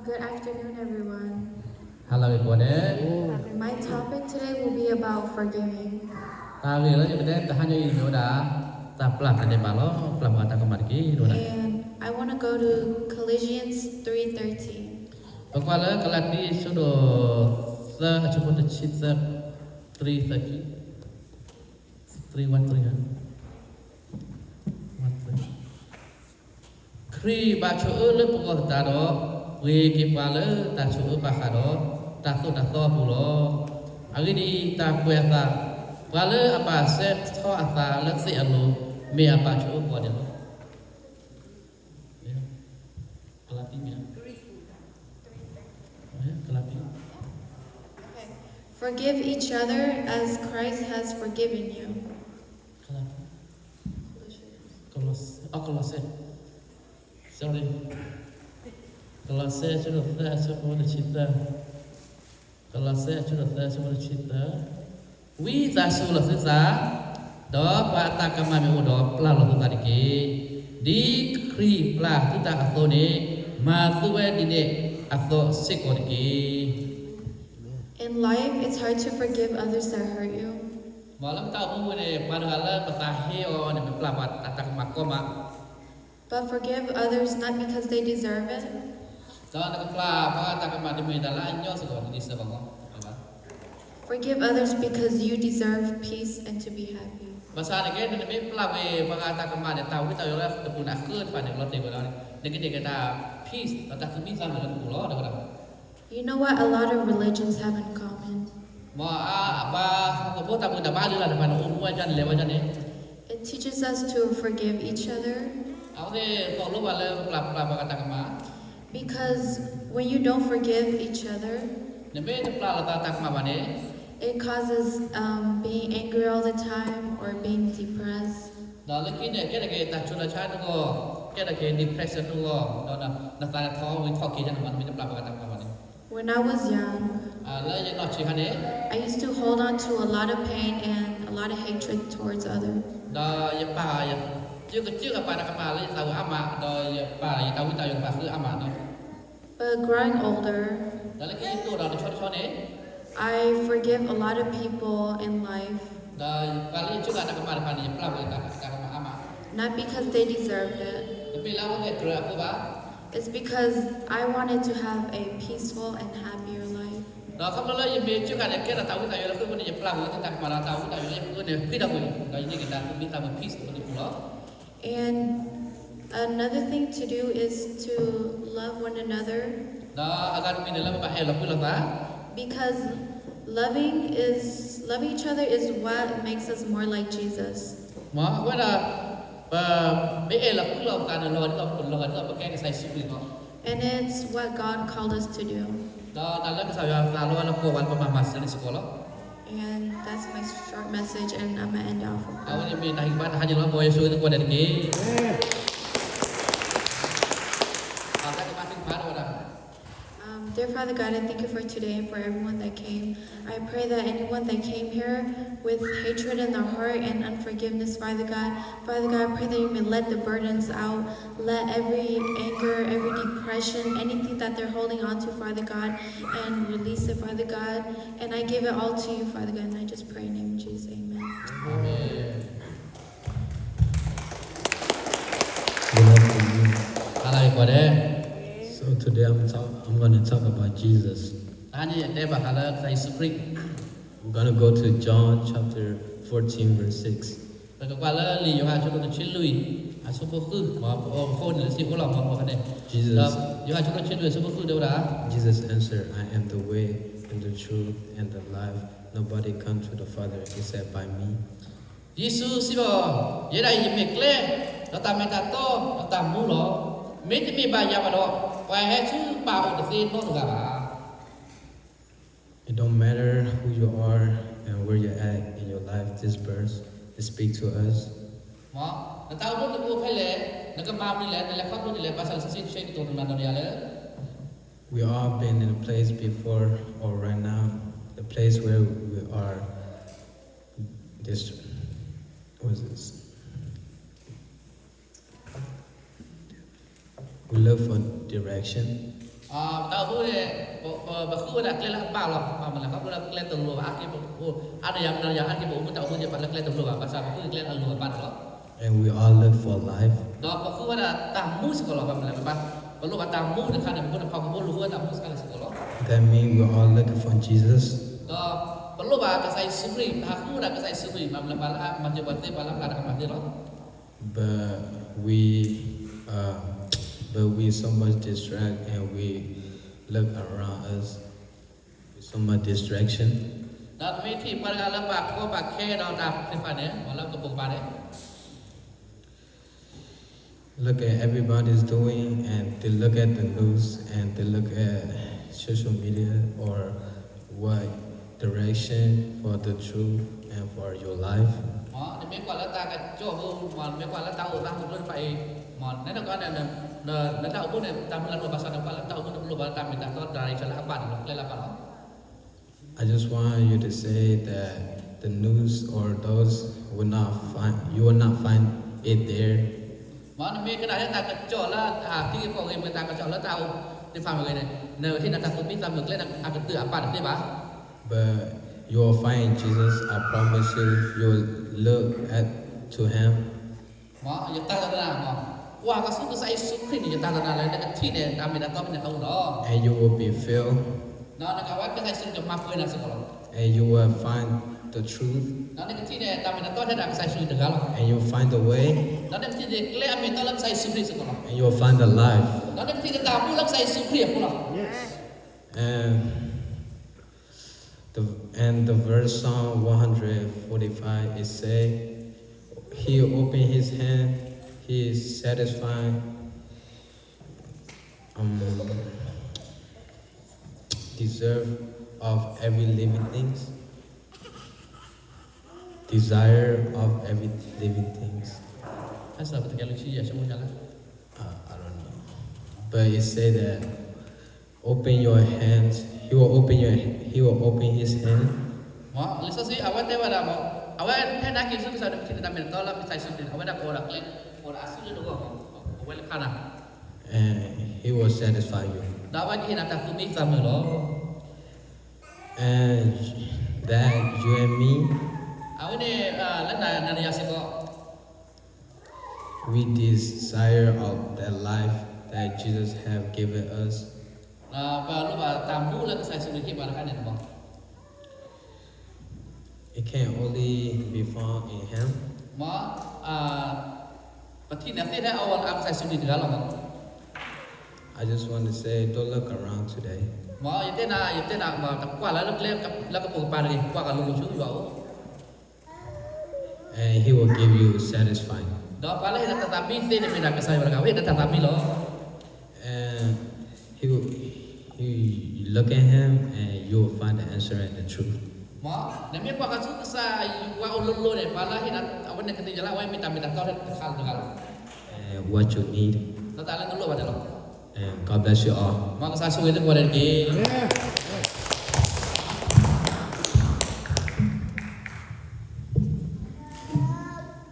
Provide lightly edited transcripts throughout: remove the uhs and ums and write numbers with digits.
Good afternoon, everyone. Hello, everybody. My topic today will be about forgiving. And I want to go to Colossians 3:13. Kri ba chu le poko ta do we ki pa le ta chu pa kha do ta so pu lo agi di ta kwe ta pa le apa se tho ata le si alo me apa chu ko de lo kalapi me kalapi Forgive each other as Christ has forgiven you. kalapi kolos Sorry. Kalau saya sudah semua cerita. Kalau saya sudah semua cerita. We ta sulah sisa. Do pa ta kama me do pla lo ta diki. Di kri pla kita aso ni ma suwe di ne aso siko diki. In life, it's hard to forgive others that hurt you. Malam tahu ni padahal patahi o ni pla pat ta kama koma. But forgive others not because they deserve it. Forgive others because you deserve peace and to be happy. You know what a lot of religions have in common? It teaches us to forgive each other. Because when you don't forgive each other, it causes being angry all the time or being depressed. When I was young, I used to hold on to a lot of pain and a lot of hatred towards others. But growing older, I forgive a lot of people in life. Not because they deserved it. It's because I wanted to have a peaceful and happier life. And another thing to do is to love one another. Because loving each other is what makes us more like Jesus. And it's what God called us to do. And that's my short message, and I'm going to end off with Dear Father God, I thank you for today and for everyone that came. I pray that anyone that came here with hatred in their heart and unforgiveness, Father God, I pray that you may let the burdens out, let every anger, every depression, anything that they're holding on to, Father God, and release it, Father God. And I give it all to you, Father God, and I just pray in the name of Jesus. Amen. So today I'm going to talk about Jesus. We're going to go to John chapter 14 verse 6. Jesus answered, I am the way and the truth and the life. Nobody comes to the Father except by me. It don't matter who you are and where you're at in your life, this verse it speaks to us. We all been in a place before or right now, the place where we are this what is this? We look for direction tao bu ne ba khu da kle la pa lo pa ma la ka bu la kle tu lo a ki bu ada yang a ki bu tao bu je pa la kle tu lo ba sa ba khu kle a lo pa lo And we all look for life. do ba khu da ta mu sekolah pa ma la ba ba lo ba ta mu de kan bu na pa bu lo ta mu sekali sekolah That means we're all looking for Jesus. do ba lo ba ka sai suri ha khu da ka sai suri ma la ba la ma je ba te ba la ka ma de lo But we so much distract and we look around us with so much distraction. ดอกมีที่ปะกะละปะก็ปะแค่ดอกตาสิปะเนี่ยบ่ละก็บ่ปะเนี่ย Look at everybody's doing and they look at the news and they look at social media or what direction for the truth and for your life. อ๋อนี่มีกว่าละตากะโจฮูมันมีกว่าละตาอุตาหุนไปมันนั่นก็นั่นนั่นตาอุเนี่ยตามละbahasa nak la tau pun perlu ba tam minta to dari salah apa lela apa I just want you to say that the news or those you will not find it there. มันมีกระดาษตากะโจละที่ก็เงตากะโจละตาที่ฟังเลยเนี่ยเนอที่นั่นตาคุมีตามมึกเล่นอากะเตือapaได้บ่ But you will find Jesus. I promise you. You will look to him. หมออย่าตาตาหมอว่าก็สู้ก็ใส่สุขนี่อย่าตาตาเลยนะที่เนี่ยตามminta to minta tahu dah And you will be filled. Nah nak awak ke sai sudah mampu nak sekolah. And you will find the truth. Nah ni kecil dia tak minat Tuhan dah sai sudah degal. And you will find the way. Nah ni kecil dia kle amin tolak sai sudah sekolah. And you will find the life. Nah ni kecil dia tak pulak sai sudah pula. And the verse Psalm 145 it say, He opened his hand, he is satisfied. Deserve of every living things. Desire of every living things. Asal betul kalau sia semua jalan. I don't know. But it say that open your hands. He will open his hand. Mo, lisa si awak te wala mo. Awak hendak kisu bisa kita tak minat tolak sai sudah. Awak dak orang klik, orang asal tu kok. Awak kana. And he will satisfy you. Dak awak hendak tak kumi sama lo. And that you and me, Awak ni lana ya siko. we desire of that life that Jesus have given us. Perlu tamu lah sai sudah kita kan ni bang. It can only be found in him. Mo, pati nanti dah awal apa sai sudah degal bang. I just want to say, don't look around today. Mo, yete nak ma tak kuat lah lek lek pun pari kuat kalau lucu juga. And he will give you satisfying. Dah pala dah tetapi sini minat ke saya berkawin dah tetapi lo. And you look at him and you will find the answer and the truth. Mo, nami kuat kasu kesai kuat ulun ni pala hidat awak nak kerja jalan awak minta tahu dah hal degal. And what you need. Tak tahu dulu pada lo. And God bless you all. Mo kesai suwe tu kuat lagi.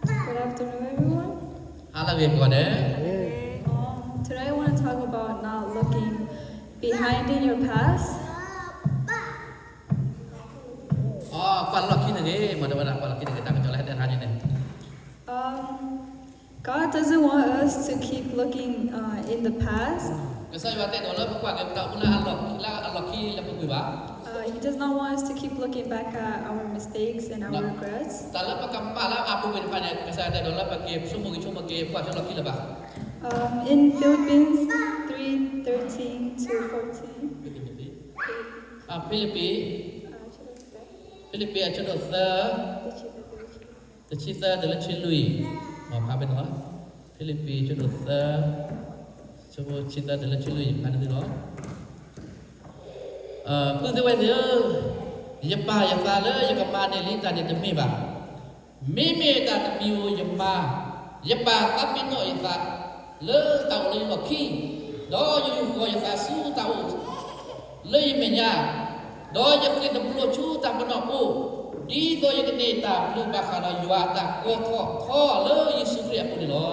Good afternoon, everyone. Hala we kuat Today I want to talk about not looking behind in your past. Oh, kalau kita ni, mana-mana kalau kita tak kecuali ada hanya ni. God doesn't want us to keep looking in the past. Kesai wate dolar kuat kita tak pula Allah ki lepas kuiba. He does not want us to keep looking back at our mistakes and our regrets. Dalam pakampala apa pun pada kesai ada dolar pakai semua ke kuat Allah ki lepas. In Philippines 3:13 to 14. Filipi aja dosa tercita dalam cilui. Mau apa betul? Filipi aja dosa coba cita dalam cilui ada tu loh. Pun tu dia yepa ya kala ya kemana ni tadi demi bah. Mimi tak demi yepa yepa tapi no isa le tahu le loki. Do you go ya su tahu le menya. Do yang kita perlu cuta penopu di do yang kita perlu bakal yuata ko le Yesus Kristus pun lo.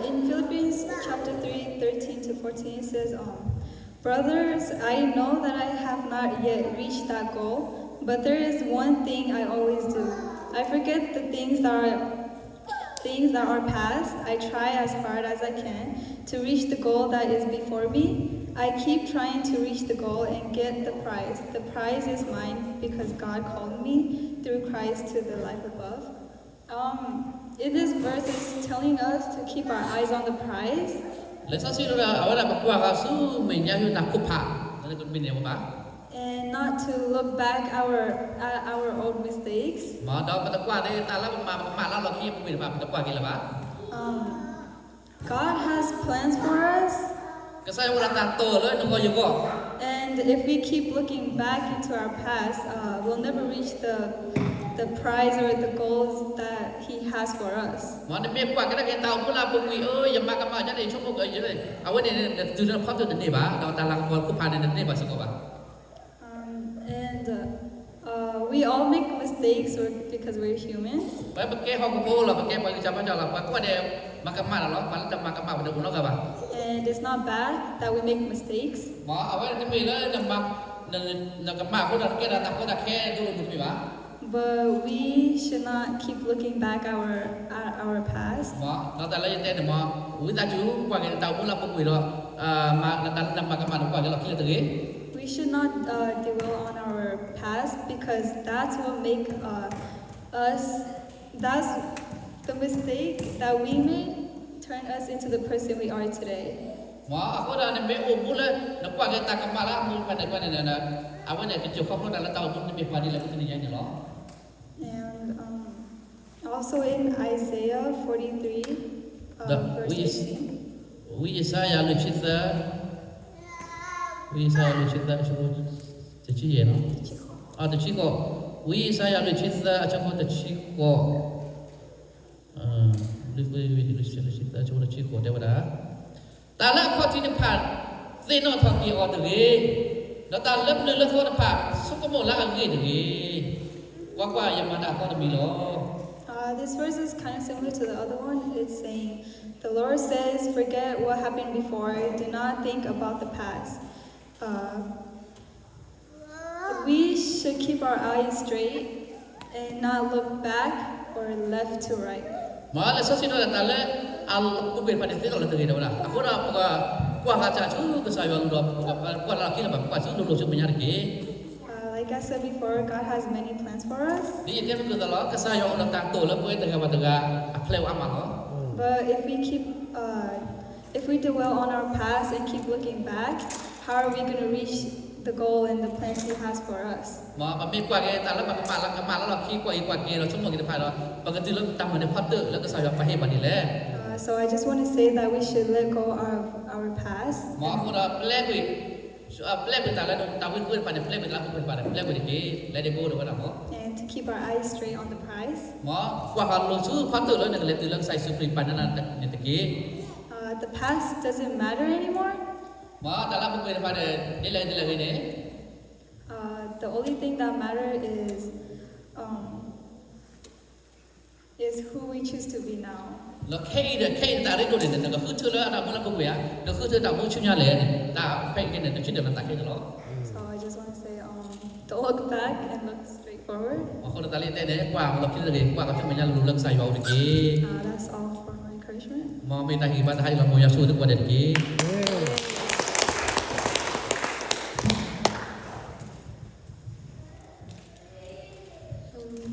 In Philippines chapter 3:13 to 14 it says, Brothers, I know that I have not yet reached that goal, but there is one thing I always do. I forget the things that are past. I try as hard as I can to reach the goal that is before me. I keep trying to reach the goal and get the prize. The prize is mine because God called me through Christ to the life above. In this verse is telling us to keep our eyes on the prize. Let's see awala bakwa ka su menya yu ta kupha na kun bin ne ba And not to look back at our old mistakes. ma da pa takwa de ta la ma la lo ki bin ba takwa ki la ba God has plans for us. ka sai wala ta to le no ko yu ko And if we keep looking back into our past, we'll never reach the prize or the goals that He has for us. ma ne me kwa ka da ke ta pu la pu wi ơi ya ma ka ma ja de chu mo ko yu le a wa ne tu na pha tu ne ba da ta la ko kupha ne ba su ko ba And we all make mistakes because we're humans. ba ba ke ho ko bo la ba ke ba ja ba ja la ba ko de ma ka ma la lo ma la ma ka ma ba de ko no ka ba And it's not bad that we make mistakes. ma a wa ne me le na ma na ka ma ko da ke da ta ko da ke du du mi ba But we should not keep looking back at our past. ma na ta la yin te ma wi ta ju kwa ke ta pu la pu wi lo ma na ta na ma ka ma kwa ke lo ki le te We should not dwell on our past because that's what make that's the mistake that we made turn us into the person we are today. ma ko da ne me o bu le na kwa ke ta ka ma la mu pa ne kwa ne na a wa ne ke ju ko ko da la ta bu ne me kwa ni la ku ni ya ni lo And also in Isaiah 43 verse 18. wi Isaiah lu chita wi Isaiah lu chita chu te chi ye no te chi ko wi Isaiah lu chita cha ko te chi ko lu lu chita chu te chi ko de wa da ta la ko ti ne pha se no tho ki o de da ta lep le tho da pha su ko mo la ngi de kwa ya ma da ko de mi lo This verse is kind of similar to the other one. It's saying, the Lord says, forget what happened before. Do not think about the past. We should keep our eyes straight and not look back or left to right. ma la so si no ta le al ku be pa de te lo te da wala ko da kwa ha cha chu ka sa yo lo kwa la ki la ba kwa chu lo chu me nya ke Like I said before, God has many plans for us. ni ye ke da lo ka sa yo lo ta to lo ko te ga ba da a ple wa ma lo But if we dwell on our past and keep looking back, how are we going to reach the goal and the plans He has for us? ma me kwa ke ta la ba ka ma la lo ki kwa ke lo chu mo ki da pa lo ba ka ti lo ta ma ne phat te lo ka sa yo pa he ba ni le So I just want to say that we should let go of our past. ma ko da ple ku ta la ta wi ku pa ne ple ku la ku pa ne ple ku ki let it go do wa mo And to keep our eyes straight on the prize. ma kwa ha lo chu phat te lo ne le ti lo sai su pri pa na ne te ki The past doesn't matter anymore. ma ta la bu ku pa ne ni le ne The only thing that matters is who we choose to be now. lo ke ta ri do ne ne ko chu lo da mo la bu ya no khu ta mo chu nya le ta pe ke ne chu de na ta ke lo So I just want to say, don't look back and look straight forward. ma ko ta le te ne kwa lo ki le kwa ka chu me nya lu lo sai ba de ki That's all for my encouragement. ma me ta hi ba ta hai lo mo ya chu de kwa de ki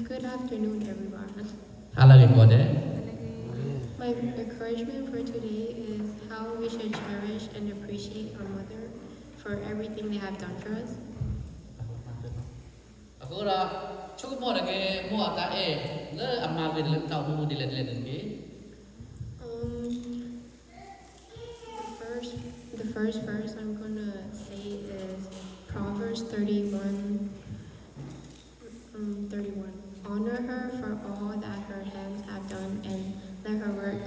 Good afternoon, everyone. hala ke ko de My encouragement for today is how we should cherish and appreciate our mother for everything they have done for us. ko ra chu mo de ke mo ta e le amma ke le ta mo de le ki The first verse I'm going to say is Proverbs 31. Honor her for all that her hands have done, and let her work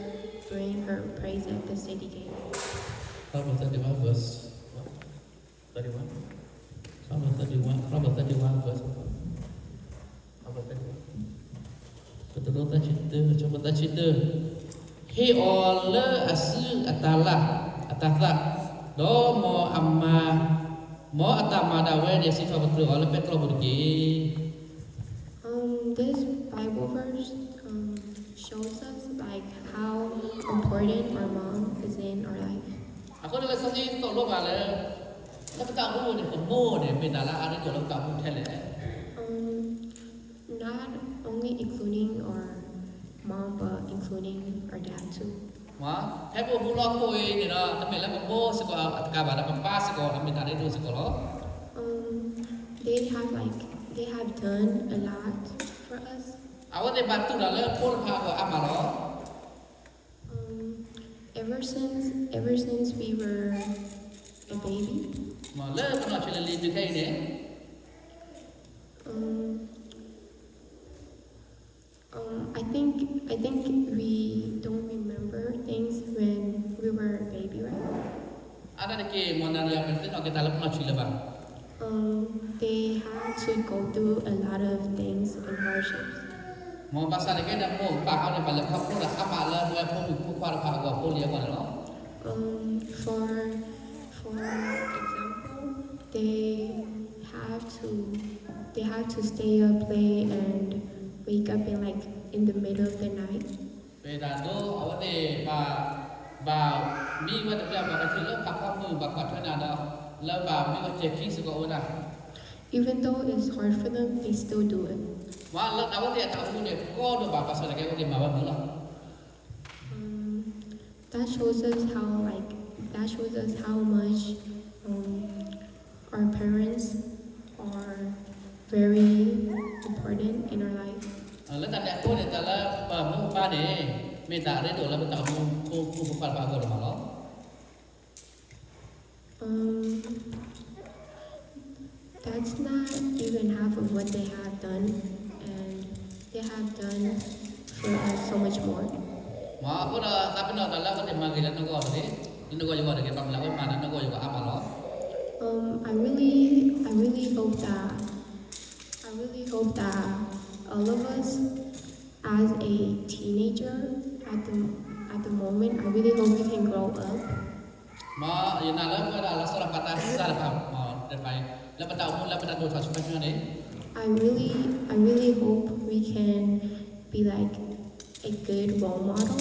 bring her praise at the city gate. Proverbs 31 verse 31 Proverbs 31 verse Betul tak cerita coba tak cerita he all asu atala atasa do mo amma mo atama da we de si fa betul ala petro burgi This Bible verse shows us like how important our mom is in our life. aku dah sa ni to lo ba le la ta mo de mo de me da la ari to lo ta mo the le Not only including our mom, but including our dad too. wa he bo bu lo ko ni na ta me la mo se ko atka ba da pa se ko ami ta de do se ko lo They have done a lot for us. awa de batu da le ko pa ko ama lo Ever since we were a baby. ma le ko na chele li de kai de I think we don't remember things when we were a baby, right? ada de ke mo na ya ben no ke ta la ko na chile ba They had to go through a lot of things and hardships. mo pasal ke da mo pa au ne ba le khap ko da ama la mo ko ku pa pa ko ko le ko lo For example, they have to stay up late and wake up in the middle of the night. pe da do au ne ba mi wa da ba ka chi lo pa pa mu ba ka thana da la ba mi wa che ki se ko da Even though it's hard for them, they still do it. wa la au ne ta mu ne ko do ba pasal ke ko de ma ba mu lo That shows us how much our parents are very important in our life. la ta de ko ne ta la ba mu pa de me ta de do la ba ta mu ku pa pa ko ma lo That's not even half of what they have done, and they have done for us so much more. ma ko da ta pe no da la ko de ma ke la no ko de no ko yo ko de ke pa la ko ma na no ko yo ko ama lo I really hope that all of us, as a teenager at the moment, I really hope we can grow up. ma ina la ko da la sa la pa ta sa la pa ma de pai la pa ta mu la pa ta do ta chu pa chu ne I really hope we can be like a good role model.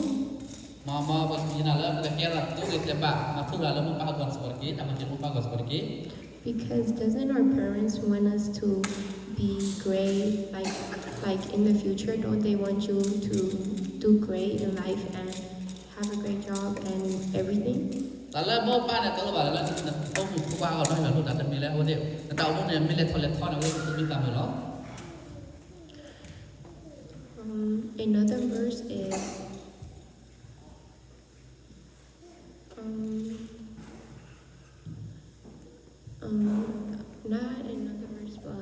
ma ba ina la pa ke ra tu ke ba ma thu la mu pa ko seperti ta ma mu pa ko seperti Because doesn't our parents want us to be great, like in the future? Don't they want you to do great in life and have a great job and everything? ta la mo pa ne to ba la ni na to mu ku pa ko no ma lu ta me le o de ta o ne me le thon le thon o ku mi ta me lo Another verse is not another verse, but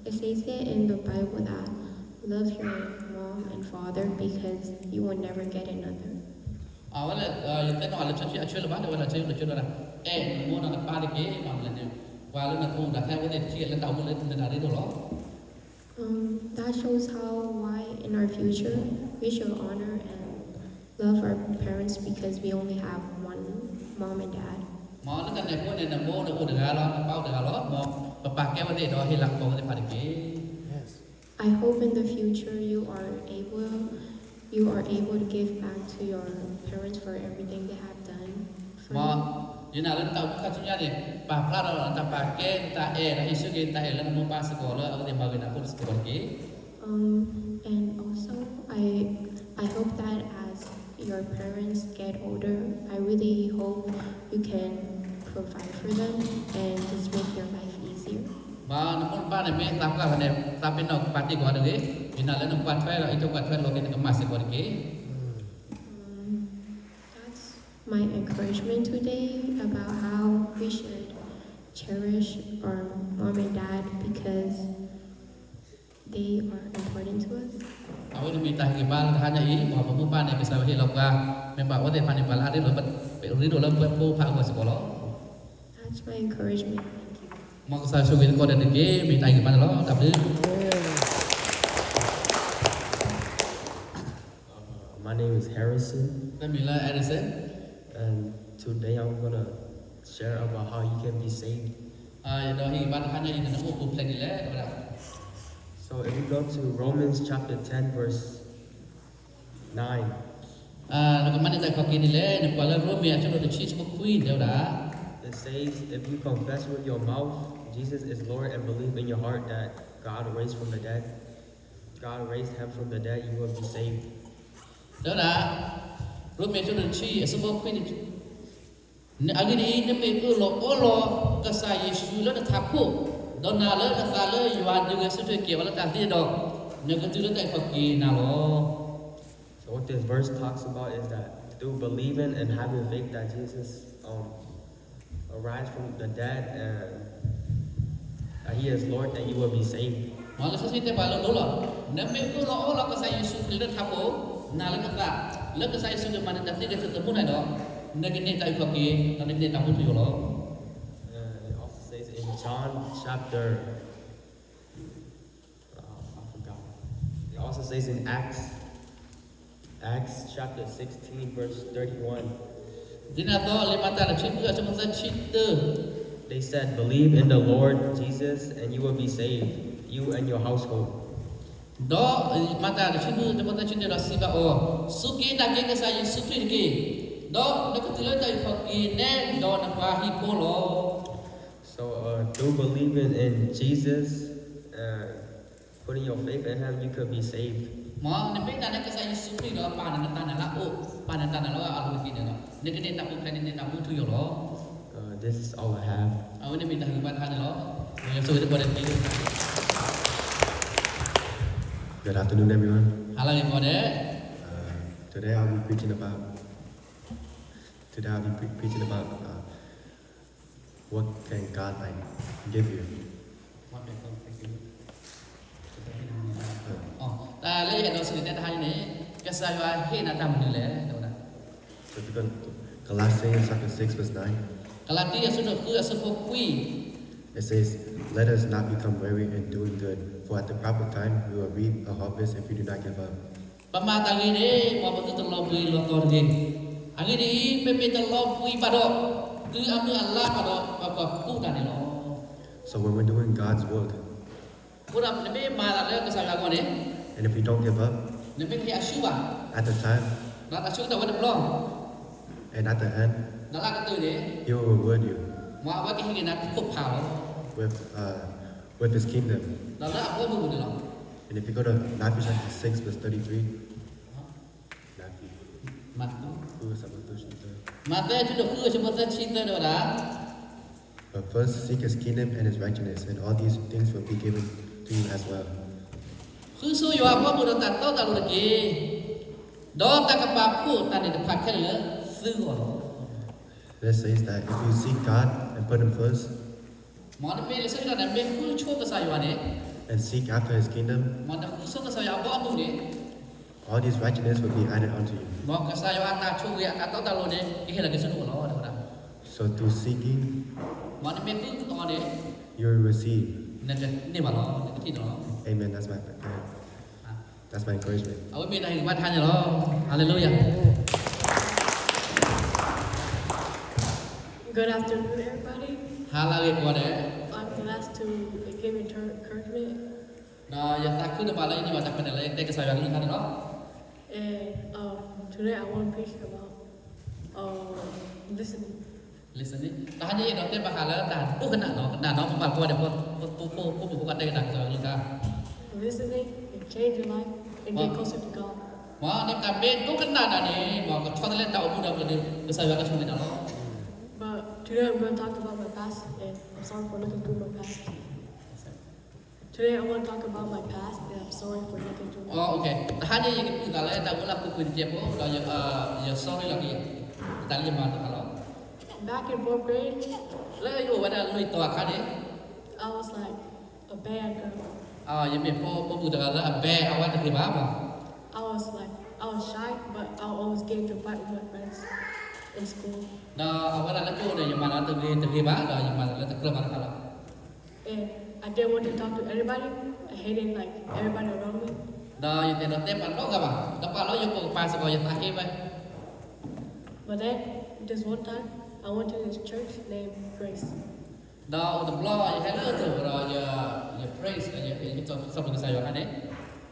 it says it in the Bible that love your mom and father because you will never get another. wala yo te no ala chachi achel ba de wala chachi no chula mo na pa de ke ma le ne wala na tu da ka wo de chi le ta mo le tu na de do lo That shows why in our future we should honor and love our parents because we only have one mom and dad. ma le ta ne ko ne na mo de ko de ga lo pa de ga lo mo pa pa ke wo de do he la ko de pa de ke I hope in the future you are able to give back to your parents for everything they have done for ma you. ina le ta ka chu ya de pa pa ro ta pa ke ta e na isu ke ta e le mo pa se ko lo o de ma ge na ko se ko ke And also I hope that as your parents get older, I really hope you can provide for them and just make their life easier. ma no mon pa ne me ta ka ne ta pe no pa ti ko de ke ina le no pa thwe lo ito pa thwe lo ke ma se ko ke That's my encouragement today about how we should cherish our mom and dad because they are important to us. Awak ni minta ke bal hanya i bahawa mu pa ne bisa hi loka memang wa de pa ne bal ade lo pe ri do lo pu pa ko sekolah That's my encouragement. Mak sa so ko de ke minta ke pan lo ta be My name is Harrison, dan bila Edison and today I'm gonna share about how you can be saved. ดอฮีบาทานนี่นะโอ้กูเพลงนี่แหละดอ So if we go to Romans chapter 10 verse 9, แล้วก็มันได้ข้อกินนี่แหละในกว่าแล้วรู้มีอาจจะโดนชี้มาคุยเดี๋ยวดา it says, if you confess with your mouth Jesus is Lord and believe in your heart that God raised him from the dead, you will be saved. เดี๋ยวดารู้มีอาจจะโดนชี้สมบูรณ์คุยนี่อันนี้นี่ไม่คือโลโอโลก็ใส่เยซูแล้วนะทับคู่ดอนนาเลยนะตาเลยอยู่วันยังไงสุดท้ายเกี่ยวแล้วการที่ดอกเนี่ยก็ตื่นได้ข้อกินนะโล So what this verse talks about is that through believing and having faith that Jesus arise from the dead and that he is Lord, that you will be saved. มาแล้วสิ่งที่บาลรู้หรอเนี่ยไม่คือโลโอโลก็ใส่เยซูแล้วทับคู่นาแล้วก็ตาแล้วก็ใส่เยซูกับมันแต่ที่ก็จะมุ่งไหนดอกเนี่ยก็เนี่ยใจข้อกินตอนนี้เนี่ยทำพูดอยู่หรอ It also says in John chapter, I forgot. It also says in Acts chapter 16 verse 31. Dinato limata na chipu at sa chitu. They said, believe in the Lord Jesus and you will be saved, you and your household. Do mata na chipu at sa chitu na siba o suki na kaya sa yung suki ki. Do nakatilo tayo pag-ine do na pahi polo. So through believing in Jesus and putting your faith in him, you could be saved. Mo nabi na kaya yung suki do pananatan na lao pananatan na lao alu ki na. Nakini tapu kanini tapu tu yo lo. This is all I have. Aw ni minta hibat han lo. Yung suki ko din. Good afternoon, everyone. Halang ko de. Today I'll be preaching about what can God give you. แต่เลยเห็นเราสิ่งที่ทำนี่ก็ใส่ว่าเห็นอะไรมันนี่แหละเดี๋ยวนะ So if you go to Galatians chapter 6 verse 9, กลาที่สุดคือสุภคุย it says, "Let us not become weary in doing good, for at the proper time we will reap a harvest if we do not give up." ประมาณตั้งนี้ว่ามันจะลองคุยลองตอนนี้อันนี้เป็นจะลองคุยปะดอกคืออันนี้อัลลาห์ปะดอกประกอบกู้กันนี่หรอ So when we're doing God's work, คุณรับนี่มาแล้วก็ใส่กันก่อนนี่ and if we don't give up นี่เป็นที่อาชีพอ่ะ at the time นักอาชีพแต่ว่าเดือดร้อน and at the end, นักล่าก็ตื่นนี่ He will reward you มาว่ากี่ที่นักคุกเผา with His kingdom. นักล่าพวกมึงนี่หรอ And if you go to Matthew chapter 6 verse 33, Matthew, มาแต่ชุดคือชุดมันชิ้นเดียวนะ But first seek His kingdom and His righteousness, and all these things will be given to you as well. คือสู้อยู่ว่าพวกมึงตัดต้นตะลุยกีดอกตะกบพูดตันนี่จะพักแค่เหลือซื้อหรอ That says that if you seek God and put Him first, มอนเป็นสิ่งที่เราเป็นผู้ช่วยกษัตริย์วันนี้ and seek after His kingdom, มอนเป็นผู้ช่วยกษัตริย์บ้านมึงนี่ all these righteousness will be added unto you. มอนกษัตริย์วันตาช่วยตัดต้นตะลุยนี่ที่เห็นอะไรกันสนุกหรอเดี๋ยวนะ So through seeking, มอนเป็นผู้ตอนนี้ you will receive. นั่นจะนี่มาหรอที่หรอ Amen. That's my prayer. That's my encouragement. เอาไว้มีอะไรบ้านท่านอย่างหรอฮาเลลูยา Good afternoon, everybody. ฮาเลลูยาก่อนเนี่ย I'm glad to give encouragement. นะอย่าตักขึ้นมาเลยนี่ว่าตักเป็นอะไรแต่กษัตริย์วันนี้ท่านเนาะ And today I want to preach about listening. listening ตอนนี้เราเต้นมาหาแล้วด่านผู้ขนาดเนาะด่านน้องมาก่อนเดี๋ยวผู้กันได้ด่านกษัตริย์วันนี้ Listening can change your life and get closer to God. ว่าในการเป็นผู้ขนาดนี้บอกกับชอบเล่นดาวผู้ดาวกันเลยกษัตริย์วันก็ชอบเล่นดาว But today I'm going to talk about my past, and I'm sorry for looking through my past. Today I want to talk about my past, and I'm sorry for looking through my อ๋อโอเคแต่ถ้าอย่างนี้คืออะไรแต่เวลาคุยเจ็บเราอย่าซ้อนเลยล่ะพี่แต่ยังมาตัวเรา Back in 4th grade, แล้วอยู่วันนั้นลุยตัวคันนี้ I was like a bad girl. ยังเป็นพ่อผู้จัดการแล้วแบเอาไว้ที่บ้านป่ะ I was shy, but I always get into fight with my friends in school. เราเอาไว้แล้วก็เนี่ยยังมาแล้วที่บ้านเรายังมาแล้วตะเกียบมาแล้ว And I didn't want to talk to everybody. I hated like everybody around me. เราอยู่แต่เราเต้นมันร้องกันป่ะแล้วก็เราอยู่กับปลาสกอยอย่างตาเก็บไป But then, this one time, I went to this church named Grace. Now the blood you hello to your praise and you talk something say your name.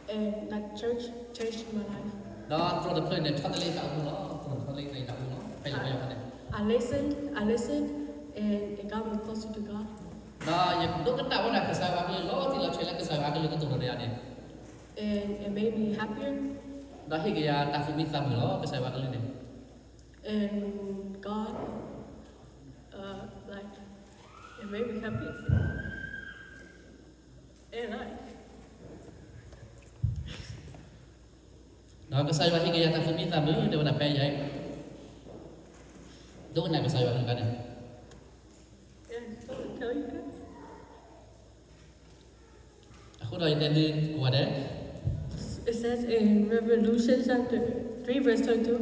And that church changed my life. Đó rồi được lên để thoát lên đạo của nó, rồi thoát lên này đạo của nó. Hay là cái này. I listened, and it got me closer to God. Đó, những lúc cái đạo này cái sai vác lên lỗ thì là chơi lên cái sai vác lên cái tụng này này. And it made me happier. Đó thì cái ta phải biết tâm lỗ cái sai vác lên này. And God, like, it made me happy. And Đó cái sai vác thì cái ta phải biết tâm nữa để mà phải vậy. Lúc này cái sai vác lên cái này. so to tell you guys. Aku dah intend kuat deh. It says in Revolution chapter 3 verse 22,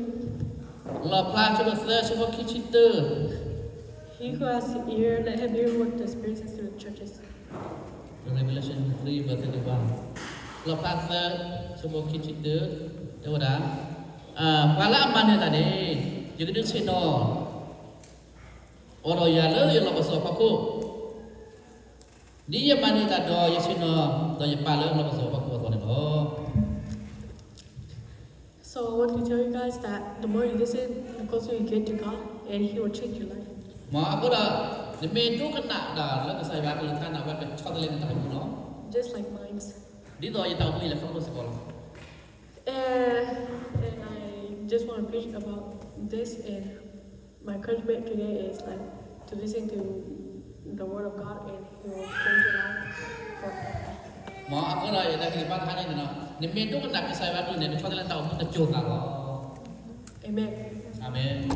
Allah plan cho được thế cho cái chuyện tư. he who has an ear, let him hear what the Spirit says to the churches. Revelation 3 verse 21. Allah plan thế cho cái chuyện tư. Đó đã. Pala aman ya tadi. Jadi dia seno. Orang yang lalu yang lepas aku. Dia mana tak ada yang seno, tak yang pala lepas aku tu ni. So I want to tell you guys that the more you listen, the closer you get to God, and He will change your life. Mak aku dah. Dia medu kena dah. Lalu saya bawa letak nak bawa cakap lagi tak aku no. Just like mine. Dia tu yang tahu ni lah kamu sekolah. And I just want to preach about this, and my encouragement today is like to listen to the Word of God, and He will change your life forever. Mak aku dah yang dah kira hanya ni no. Dia medu kena saya bawa ni. Dia cakap lagi tahu kita curang. Amen. Amin.